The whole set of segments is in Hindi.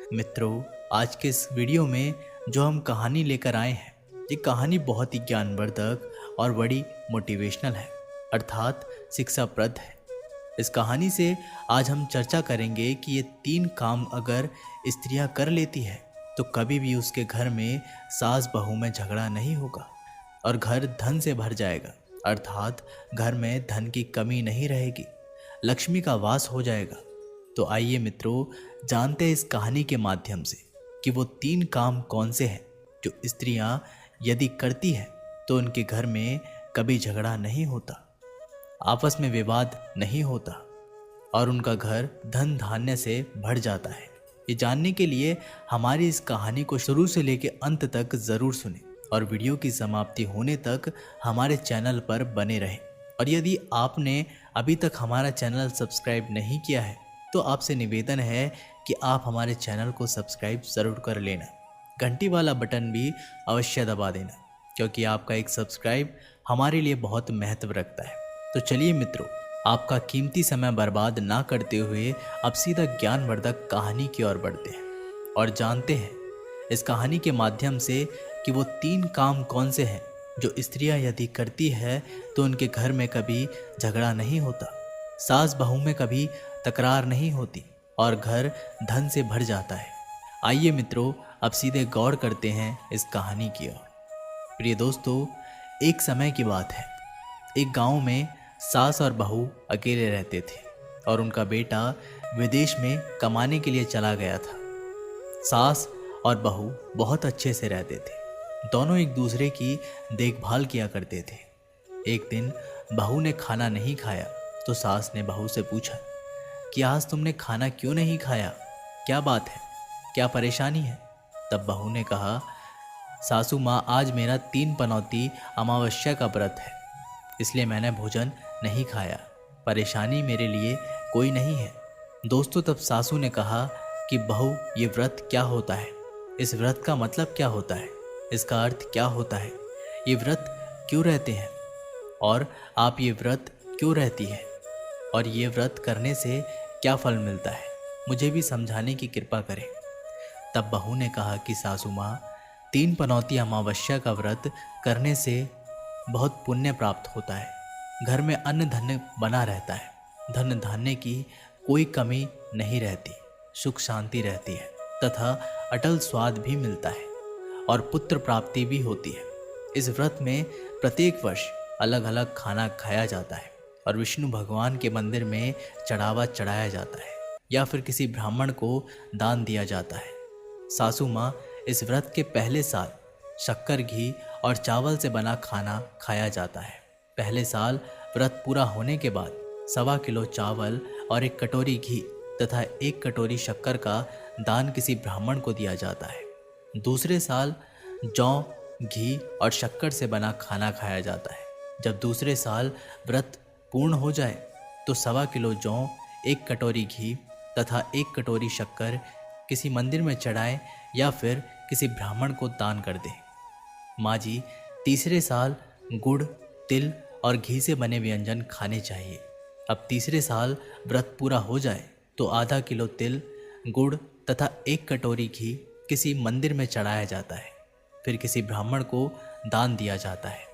मित्रों, आज के इस वीडियो में जो हम कहानी लेकर आए हैं, ये कहानी बहुत ही ज्ञानवर्धक और बड़ी मोटिवेशनल है, अर्थात शिक्षाप्रद है। इस कहानी से आज हम चर्चा करेंगे कि ये 3 काम अगर स्त्रियां कर लेती है तो कभी भी उसके घर में सास बहू में झगड़ा नहीं होगा और घर धन से भर जाएगा, अर्थात घर में धन की कमी नहीं रहेगी, लक्ष्मी का वास हो जाएगा। तो आइए मित्रों, जानते हैं इस कहानी के माध्यम से कि वो 3 काम कौन से हैं जो स्त्रियां यदि करती है तो उनके घर में कभी झगड़ा नहीं होता, आपस में विवाद नहीं होता और उनका घर धन धान्य से भर जाता है। ये जानने के लिए हमारी इस कहानी को शुरू से लेकर अंत तक ज़रूर सुने और वीडियो की समाप्ति होने तक हमारे चैनल पर बने रहें। और यदि आपने अभी तक हमारा चैनल सब्सक्राइब नहीं किया है तो आपसे निवेदन है कि आप हमारे चैनल को सब्सक्राइब ज़रूर कर लेना, घंटी वाला बटन भी अवश्य दबा देना, क्योंकि आपका एक सब्सक्राइब हमारे लिए बहुत महत्व रखता है। तो चलिए मित्रों, आपका कीमती समय बर्बाद ना करते हुए अब सीधा ज्ञानवर्धक कहानी की ओर बढ़ते हैं और जानते हैं इस कहानी के माध्यम से कि वो 3 काम कौन से हैं जो स्त्रियां यदि करती है तो उनके घर में कभी झगड़ा नहीं होता, सास बहू में कभी तकरार नहीं होती और घर धन से भर जाता है। आइए मित्रों, अब सीधे गौर करते हैं इस कहानी की ओर। प्रिय दोस्तों, एक समय की बात है। एक गांव में सास और बहू अकेले रहते थे और उनका बेटा विदेश में कमाने के लिए चला गया था। सास और बहू बहुत अच्छे से रहते थे, दोनों एक दूसरे की देखभाल किया करते थे। एक दिन बहू ने खाना नहीं खाया तो सास ने बहू से पूछा कि आज तुमने खाना क्यों नहीं खाया, क्या बात है, क्या परेशानी है? तब बहू ने कहा, सासू माँ, आज मेरा 3 पनौती अमावस्या का व्रत है, इसलिए मैंने भोजन नहीं खाया। परेशानी मेरे लिए कोई नहीं है। दोस्तों, तब सासू ने कहा कि बहू, ये व्रत क्या होता है? इस व्रत का मतलब क्या होता है? इसका अर्थ क्या होता है? ये व्रत क्यों रहते हैं और आप ये व्रत क्यों रहती है और ये व्रत करने से क्या फल मिलता है? मुझे भी समझाने की कृपा करें। तब बहू ने कहा कि सासू माँ, 3 पनौती अमावस्या का व्रत करने से बहुत पुण्य प्राप्त होता है, घर में अन्न धन्य बना रहता है, धन धान्य की कोई कमी नहीं रहती, सुख शांति रहती है तथा अटल स्वाद भी मिलता है और पुत्र प्राप्ति भी होती है। इस व्रत में प्रत्येक वर्ष अलग अलग खाना खाया जाता है और विष्णु भगवान के मंदिर में चढ़ावा चढ़ाया जाता है या फिर किसी ब्राह्मण को दान दिया जाता है। सासू माँ, इस व्रत के पहले साल शक्कर, घी और चावल से बना खाना खाया जाता है। पहले साल व्रत पूरा होने के बाद 1.25 किलो चावल और 1 कटोरी घी तथा 1 कटोरी शक्कर का दान किसी ब्राह्मण को दिया जाता है। दूसरे साल जौ, घी और शक्कर से बना खाना खाया जाता है। जब दूसरे साल व्रत पूर्ण हो जाए तो 1.25 किलो जौ, 1 कटोरी घी तथा 1 कटोरी शक्कर किसी मंदिर में चढ़ाएं या फिर किसी ब्राह्मण को दान कर दें। माँ जी, तीसरे साल गुड़, तिल और घी से बने व्यंजन खाने चाहिए। अब तीसरे साल व्रत पूरा हो जाए तो आधा किलो तिल, गुड़ तथा 1 कटोरी घी किसी मंदिर में चढ़ाया जाता है, फिर किसी ब्राह्मण को दान दिया जाता है।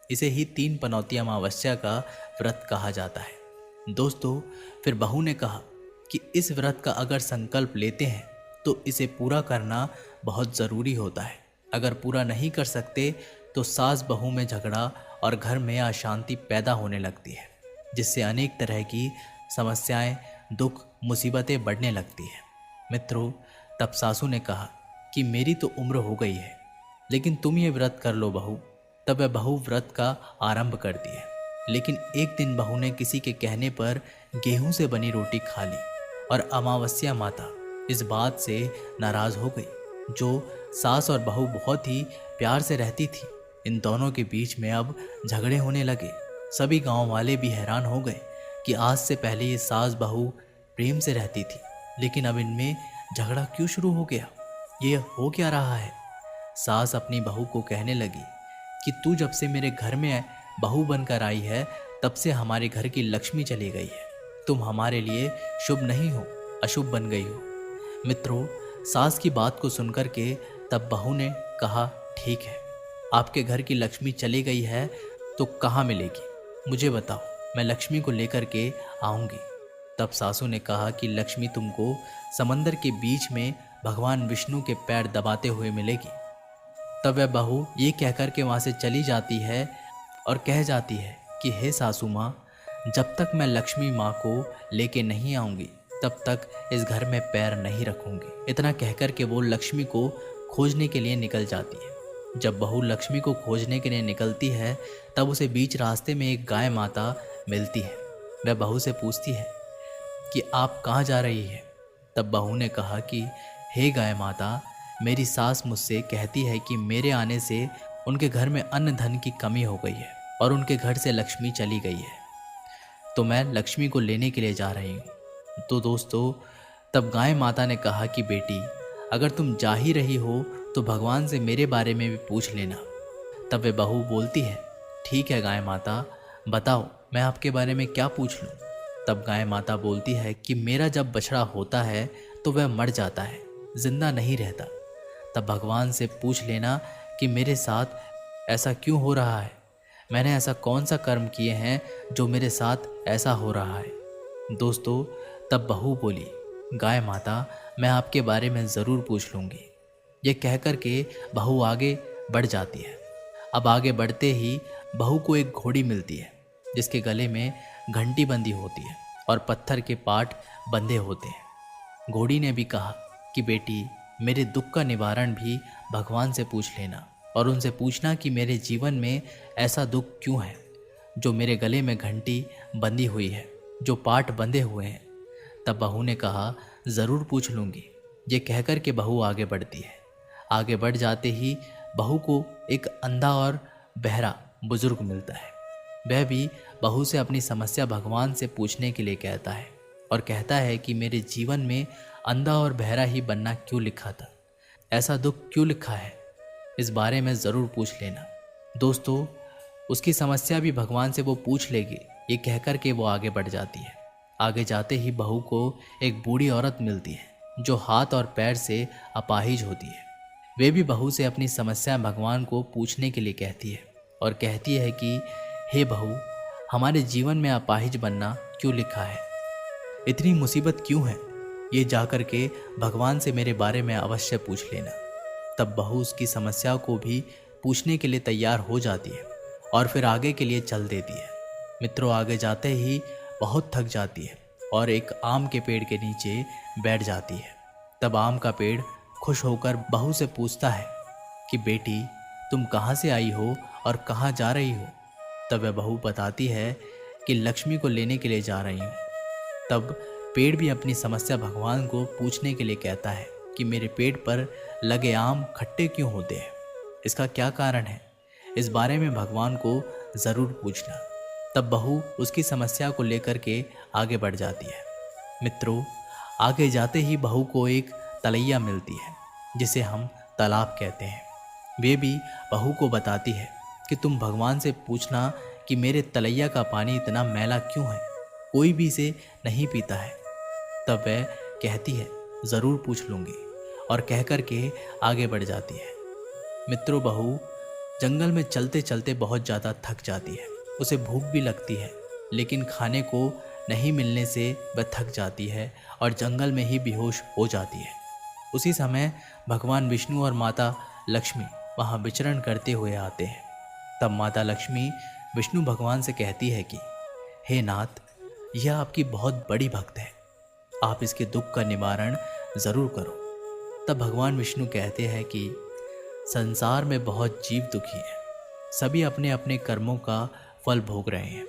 इसे ही 3 पनौती अमावस्या का व्रत कहा जाता है। दोस्तों, फिर बहू ने कहा कि इस व्रत का अगर संकल्प लेते हैं तो इसे पूरा करना बहुत ज़रूरी होता है। अगर पूरा नहीं कर सकते तो सास बहू में झगड़ा और घर में अशांति पैदा होने लगती है, जिससे अनेक तरह की समस्याएं, दुख, मुसीबतें बढ़ने लगती हैं। मित्रों, तब सासू ने कहा कि मेरी तो उम्र हो गई है, लेकिन तुम ये व्रत कर लो बहू। तब वह बहू व्रत का आरंभ करती है। लेकिन एक दिन बहू ने किसी के कहने पर गेहूं से बनी रोटी खा ली और अमावस्या माता इस बात से नाराज हो गई। जो सास और बहू बहुत ही प्यार से रहती थी, इन दोनों के बीच में अब झगड़े होने लगे। सभी गांव वाले भी हैरान हो गए कि आज से पहले ये सास बहू प्रेम से रहती थी, लेकिन अब इनमें झगड़ा क्यों शुरू हो गया? ये हो क्या रहा है? सास अपनी बहू को कहने लगी कि तू जब से मेरे घर में बहू बनकर आई है तब से हमारे घर की लक्ष्मी चली गई है। तुम हमारे लिए शुभ नहीं हो, अशुभ बन गई हो। मित्रों, सास की बात को सुनकर के तब बहू ने कहा, ठीक है, आपके घर की लक्ष्मी चली गई है तो कहाँ मिलेगी, मुझे बताओ, मैं लक्ष्मी को लेकर के आऊँगी। तब सासू ने कहा कि लक्ष्मी तुमको समंदर के बीच में भगवान विष्णु के पैर दबाते हुए मिलेगी। तब वह बहू ये कहकर के वहाँ से चली जाती है और कह जाती है कि हे सासू माँ, जब तक मैं लक्ष्मी माँ को लेके नहीं आऊँगी तब तक इस घर में पैर नहीं रखूँगी। इतना कहकर के वो लक्ष्मी को खोजने के लिए निकल जाती है। जब बहू लक्ष्मी को खोजने के लिए निकलती है तब उसे बीच रास्ते में एक गाय माता मिलती है। वह बहू से पूछती है कि आप कहाँ जा रही है। तब बहू ने कहा कि हे गाय माता, मेरी सास मुझसे कहती है कि मेरे आने से उनके घर में अन्न धन की कमी हो गई है और उनके घर से लक्ष्मी चली गई है, तो मैं लक्ष्मी को लेने के लिए जा रही हूँ। तो दोस्तों, तब गाय माता ने कहा कि बेटी, अगर तुम जा ही रही हो तो भगवान से मेरे बारे में भी पूछ लेना। तब वे बहू बोलती है, ठीक है गाय माता, बताओ मैं आपके बारे में क्या पूछ लूँ। तब गाय माता बोलती है कि मेरा जब बछड़ा होता है तो वह मर जाता है, जिंदा नहीं रहता। तब भगवान से पूछ लेना कि मेरे साथ ऐसा क्यों हो रहा है, मैंने ऐसा कौन सा कर्म किए हैं जो मेरे साथ ऐसा हो रहा है। दोस्तों, तब बहू बोली, गाय माता, मैं आपके बारे में ज़रूर पूछ लूँगी। ये कहकर के बहू आगे बढ़ जाती है। अब आगे बढ़ते ही बहू को एक घोड़ी मिलती है जिसके गले में घंटी बंधी होती है और पत्थर के पाट बंधे होते हैं। घोड़ी ने भी कहा कि बेटी, मेरे दुख का निवारण भी भगवान से पूछ लेना और उनसे पूछना कि मेरे जीवन में ऐसा दुख क्यों है जो मेरे गले में घंटी बंधी हुई है, जो पाट बंधे हुए हैं। तब बहू ने कहा, ज़रूर पूछ लूँगी। ये कहकर के बहू आगे बढ़ती है। आगे बढ़ जाते ही बहू को एक अंधा और बहरा बुजुर्ग मिलता है। वह भी बहू से अपनी समस्या भगवान से पूछने के लिए कहता है और कहता है कि मेरे जीवन में अंधा और बहरा ही बनना क्यों लिखा था, ऐसा दुख क्यों लिखा है, इस बारे में ज़रूर पूछ लेना। दोस्तों, उसकी समस्या भी भगवान से वो पूछ लेगी। ये कहकर के वो आगे बढ़ जाती है। आगे जाते ही बहू को एक बूढ़ी औरत मिलती है जो हाथ और पैर से अपाहिज होती है। वे भी बहू से अपनी समस्या भगवान को पूछने के लिए कहती है और कहती है कि हे बहू, हमारे जीवन में अपाहिज बनना क्यों लिखा है, इतनी मुसीबत क्यों है, ये जाकर के भगवान से मेरे बारे में अवश्य पूछ लेना। तब बहू उसकी समस्या को भी पूछने के लिए तैयार हो जाती है और फिर आगे के लिए चल देती है। मित्रों, आगे जाते ही बहुत थक जाती है और एक आम के पेड़ के नीचे बैठ जाती है। तब आम का पेड़ खुश होकर बहू से पूछता है कि बेटी, तुम कहाँ से आई हो और कहाँ जा रही हो। तब वह बहू बताती है कि लक्ष्मी को लेने के लिए जा रही हूँ। तब पेड़ भी अपनी समस्या भगवान को पूछने के लिए कहता है कि मेरे पेड़ पर लगे आम खट्टे क्यों होते हैं, इसका क्या कारण है, इस बारे में भगवान को ज़रूर पूछना। तब बहू उसकी समस्या को लेकर के आगे बढ़ जाती है। मित्रों, आगे जाते ही बहू को एक तलैया मिलती है जिसे हम तालाब कहते हैं। वे भी बहू को बताती है कि तुम भगवान से पूछना कि मेरे तलैया का पानी इतना मैला क्यों है, कोई भी इसे नहीं पीता है। तब वह कहती है, ज़रूर पूछ लूँगी, और कहकर के आगे बढ़ जाती है। मित्रों, बहू जंगल में चलते चलते बहुत ज़्यादा थक जाती है। उसे भूख भी लगती है, लेकिन खाने को नहीं मिलने से वह थक जाती है और जंगल में ही बेहोश हो जाती है। उसी समय भगवान विष्णु और माता लक्ष्मी वहाँ विचरण करते हुए आते हैं। तब माता लक्ष्मी विष्णु भगवान से कहती है कि हे नाथ, यह आपकी बहुत बड़ी भक्त है, आप इसके दुख का निवारण ज़रूर करो। तब भगवान विष्णु कहते हैं कि संसार में बहुत जीव दुखी हैं, सभी अपने अपने कर्मों का फल भोग रहे हैं,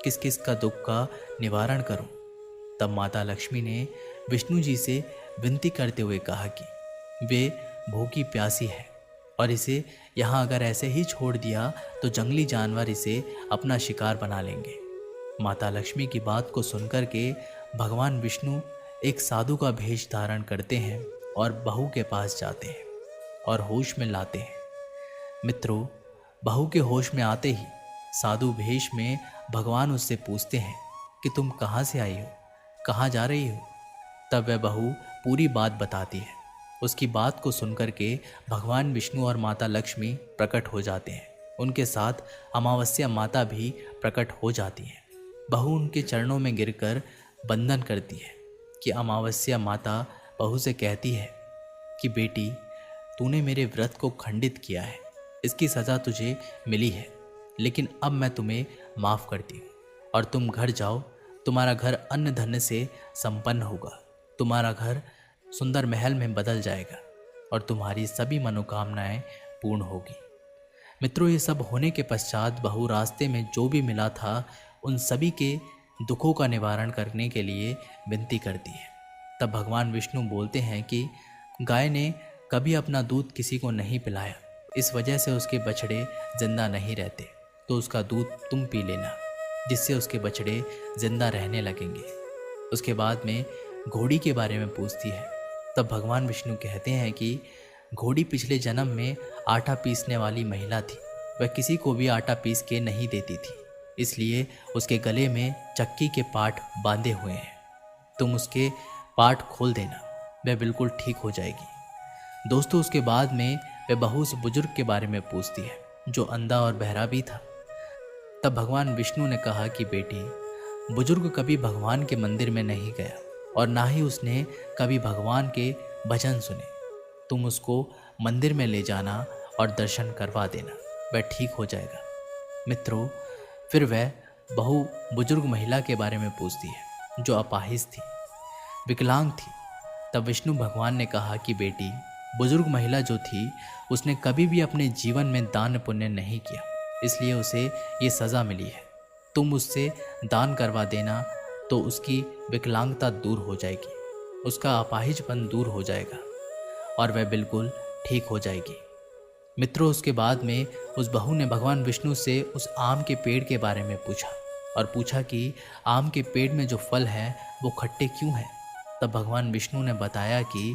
किस किस का दुख का निवारण करूं। तब माता लक्ष्मी ने विष्णु जी से विनती करते हुए कहा कि वे भूखी प्यासी है और इसे यहाँ अगर ऐसे ही छोड़ दिया तो जंगली जानवर इसे अपना शिकार बना लेंगे। माता लक्ष्मी की बात को सुनकर के भगवान विष्णु एक साधु का भेष धारण करते हैं और बहू के पास जाते हैं और होश में लाते हैं। मित्रों, बहू के होश में आते ही साधु भेष में भगवान उससे पूछते हैं कि तुम कहाँ से आई हो, कहाँ जा रही हो। तब वह बहू पूरी बात बताती है उसकी बात को सुनकर के भगवान विष्णु और माता लक्ष्मी प्रकट हो जाते हैं। उनके साथ अमावस्या माता भी प्रकट हो जाती है। बहू उनके चरणों में गिरकर वंदन करती है कि अमावस्या माता बहू से कहती है कि बेटी, तूने मेरे व्रत को खंडित किया है, इसकी सज़ा तुझे मिली है, लेकिन अब मैं तुम्हें माफ़ करती हूँ और तुम घर जाओ। तुम्हारा घर अन्न धन्य से संपन्न होगा, तुम्हारा घर सुंदर महल में बदल जाएगा और तुम्हारी सभी मनोकामनाएं पूर्ण होगी। मित्रों, ये सब होने के पश्चात बहू रास्ते में जो भी मिला था उन सभी के दुखों का निवारण करने के लिए विनती करती है। तब भगवान विष्णु बोलते हैं कि गाय ने कभी अपना दूध किसी को नहीं पिलाया, इस वजह से उसके बछड़े जिंदा नहीं रहते, तो उसका दूध तुम पी लेना, जिससे उसके बछड़े जिंदा रहने लगेंगे। उसके बाद में घोड़ी के बारे में पूछती है। तब भगवान विष्णु कहते हैं कि घोड़ी पिछले जन्म में आटा पीसने वाली महिला थी, वह किसी को भी आटा पीस के नहीं देती थी, इसलिए उसके गले में चक्की के पाट बांधे हुए हैं। तुम उसके पाट खोल देना, वह बिल्कुल ठीक हो जाएगी। दोस्तों, उसके बाद में वह बहू उस बुजुर्ग के बारे में पूछती है जो अंधा और बहरा भी था। तब भगवान विष्णु ने कहा कि बेटी, बुजुर्ग कभी भगवान के मंदिर में नहीं गया और ना ही उसने कभी भगवान के भजन सुने। तुम उसको मंदिर में ले जाना और दर्शन करवा देना, वह ठीक हो जाएगा। मित्रों, फिर वह बहू बुजुर्ग महिला के बारे में पूछती है जो अपाहिज थी, विकलांग थी। तब विष्णु भगवान ने कहा कि बेटी, बुजुर्ग महिला जो थी उसने कभी भी अपने जीवन में दान पुण्य नहीं किया, इसलिए उसे ये सज़ा मिली है। तुम उससे दान करवा देना तो उसकी विकलांगता दूर हो जाएगी, उसका अपाहिजपन दूर हो जाएगा और वह बिल्कुल ठीक हो जाएगी। मित्रों, उसके बाद में उस बहू ने भगवान विष्णु से उस आम के पेड़ के बारे में पूछा और पूछा कि आम के पेड़ में जो फल हैं वो खट्टे क्यों हैं। तब भगवान विष्णु ने बताया कि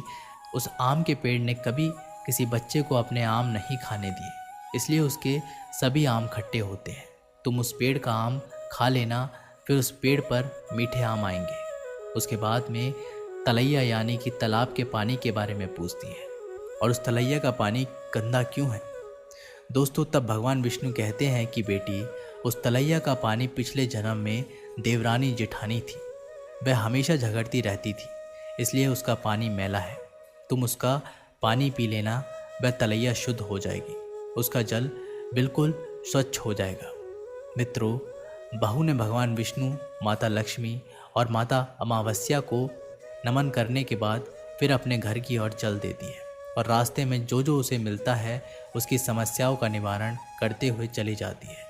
उस आम के पेड़ ने कभी किसी बच्चे को अपने आम नहीं खाने दिए, इसलिए उसके सभी आम खट्टे होते हैं। तुम उस पेड़ का आम खा लेना, फिर उस पेड़ पर मीठे आम आएंगे। उसके बाद में तलैया यानी कि तालाब के पानी के बारे में पूछती है और उस तलैया का पानी गंदा क्यों है। दोस्तों, तब भगवान विष्णु कहते हैं कि बेटी, उस तलैया का पानी पिछले जन्म में देवरानी जेठानी थी, वह हमेशा झगड़ती रहती थी, इसलिए उसका पानी मैला है। तुम उसका पानी पी लेना, वह तलैया शुद्ध हो जाएगी, उसका जल बिल्कुल स्वच्छ हो जाएगा। मित्रों, बहू ने भगवान विष्णु, माता लक्ष्मी और माता अमावस्या को नमन करने के बाद फिर अपने घर की ओर चल देती है और रास्ते में जो जो उसे मिलता है उसकी समस्याओं का निवारण करते हुए चली जाती है।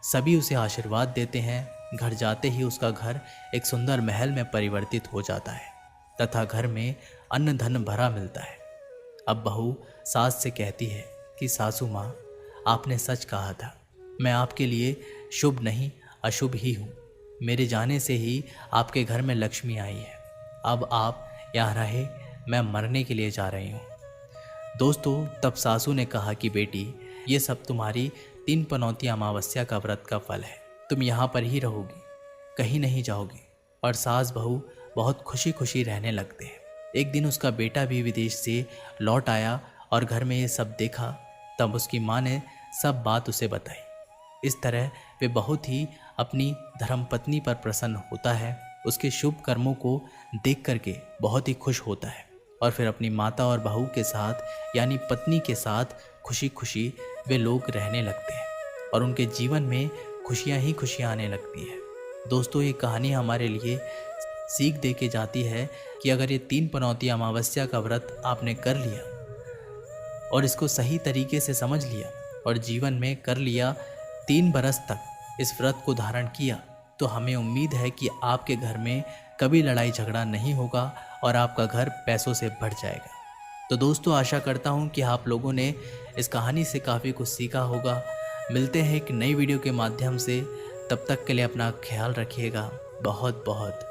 सभी उसे आशीर्वाद देते हैं। घर जाते ही उसका घर एक सुंदर महल में परिवर्तित हो जाता है तथा घर में अन्न धन भरा मिलता है। अब बहू सास से कहती है कि सासू माँ, आपने सच कहा था, मैं आपके लिए शुभ नहीं अशुभ ही हूँ। मेरे जाने से ही आपके घर में लक्ष्मी आई है। अब आप यहाँ रहे, मैं मरने के लिए जा रही हूँ। दोस्तों, तब सासू ने कहा कि बेटी, ये सब तुम्हारी 3 पनौती अमावस्या का व्रत का फल है। तुम यहाँ पर ही रहोगी, कहीं नहीं जाओगी। और सास बहू बहुत खुशी खुशी रहने लगते हैं। एक दिन उसका बेटा भी विदेश से लौट आया और घर में ये सब देखा। तब उसकी माँ ने सब बात उसे बताई। इस तरह वे बहुत ही अपनी धर्मपत्नी पर प्रसन्न होता है, उसके शुभ कर्मों को देख करके बहुत ही खुश होता है और फिर अपनी माता और बहू के साथ यानी पत्नी के साथ खुशी खुशी वे लोग रहने लगते हैं और उनके जीवन में खुशियाँ ही खुशियाँ आने लगती है। दोस्तों, ये कहानी हमारे लिए सीख दे के जाती है कि अगर ये 3 पनौती अमावस्या का व्रत आपने कर लिया और इसको सही तरीके से समझ लिया और जीवन में कर लिया, 3 बरस तक इस व्रत को धारण किया, तो हमें उम्मीद है कि आपके घर में कभी लड़ाई झगड़ा नहीं होगा और आपका घर पैसों से भर जाएगा। तो दोस्तों, आशा करता हूँ कि आप लोगों ने इस कहानी से काफ़ी कुछ सीखा होगा। मिलते हैं एक नई वीडियो के माध्यम से, तब तक के लिए अपना ख्याल रखिएगा। बहुत बहुत